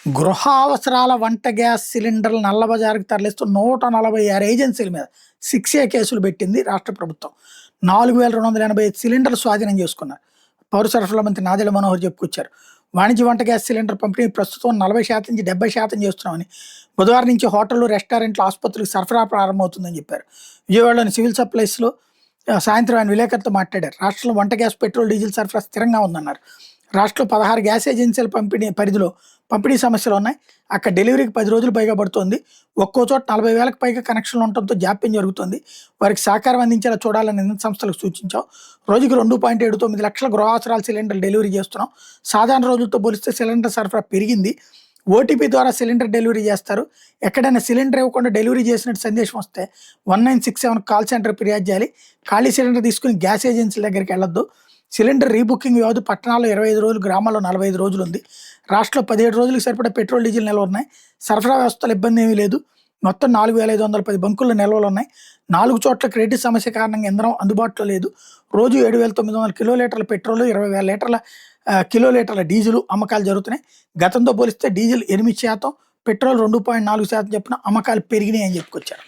గృహ అవసరాల వంట గ్యాస్ సిలిండర్లు నల్లబజారుకు తరలిస్తూ 146 ఏజెన్సీల మీద 6A కేసులు పెట్టింది రాష్ట్ర ప్రభుత్వం. 4285 సిలిండర్లు స్వాధీనం చేసుకున్నారు. పౌర సరఫరాల మంత్రి నాదెళ్ల మనోహర్ చెప్పుకొచ్చారు. వాణిజ్య వంట గ్యాస్ సిలిండర్ పంపిణీ ప్రస్తుతం 40% నుంచి 70% చేస్తున్నామని, బుధవారం నుంచి హోటళ్లు, రెస్టారెంట్లు, ఆసుపత్రులకు సరఫరా ప్రారంభమవుతుందని చెప్పారు. విజయవాడలోని సివిల్ సప్లైస్లో సాయంత్రం ఆయన విలేకరులతో మాట్లాడారు. రాష్ట్రంలో వంట గ్యాస్, పెట్రోల్, డీజిల్ సరఫరా స్థిరంగా ఉందన్నారు. రాష్ట్రంలో 16 గ్యాస్ ఏజెన్సీల పరిధిలో పంపిణీ సమస్యలు ఉన్నాయి. అక్కడ డెలివరీకి 10 రోజులు పైగా పడుతోంది. ఒక్కో చోట 40,000కు పైగా కనెక్షన్లు ఉండటంతో జాప్యం జరుగుతుంది. వారికి సహకారం అందించేలా చూడాలని ఇంధన సంస్థలకు సూచించాం. రోజుకి 2.79 లక్షల గృహ అవసరాల సిలిండర్లు డెలివరీ చేస్తున్నాం. సాధారణ రోజులతో పోలిస్తే సిలిండర్ సరఫరా పెరిగింది. ఓటీపీ ద్వారా సిలిండర్ డెలివరీ చేస్తారు. ఎక్కడైనా సిలిండర్ ఇవ్వకుండా డెలివరీ చేసినట్టు సందేశం వస్తే 1967 కాల్ సెంటర్ ఫిర్యాదు చేయాలి. ఖాళీ సిలిండర్ తీసుకుని గ్యాస్ ఏజెన్సీల దగ్గరికి వెళ్ళొద్దు. సిలిండర్ రీబుకింగ్ వ్యవధి పట్టణాల్లో 25 రోజులు, గ్రామాల్లో 45 రోజులు ఉంది. రాష్ట్రంలో 17 రోజులకు సరిపడా పెట్రోల్, డీజిల్ నిల్వ ఉన్నాయి. సరఫరా వ్యవస్థలో ఇబ్బంది ఏమీ లేదు. మొత్తం 4510 బంకుల్లో నిల్వలు ఉన్నాయి. 4 చోట్ల క్రెడిట్ సమస్య కారణంగా ఇంధనం అందుబాటులో లేదు. రోజు 7,900 కిలోలీటర్ల పెట్రోల్, 20,000 లీటర్ల కిలోలీటర్ల డీజిల్ అమ్మకాలు జరుగుతున్నాయి. గతంతో పోలిస్తే డీజిల్ 8%, పెట్రోల్ 2.4% చొప్పున అమ్మకాలు పెరిగినాయి అని చెప్పుకొచ్చారు.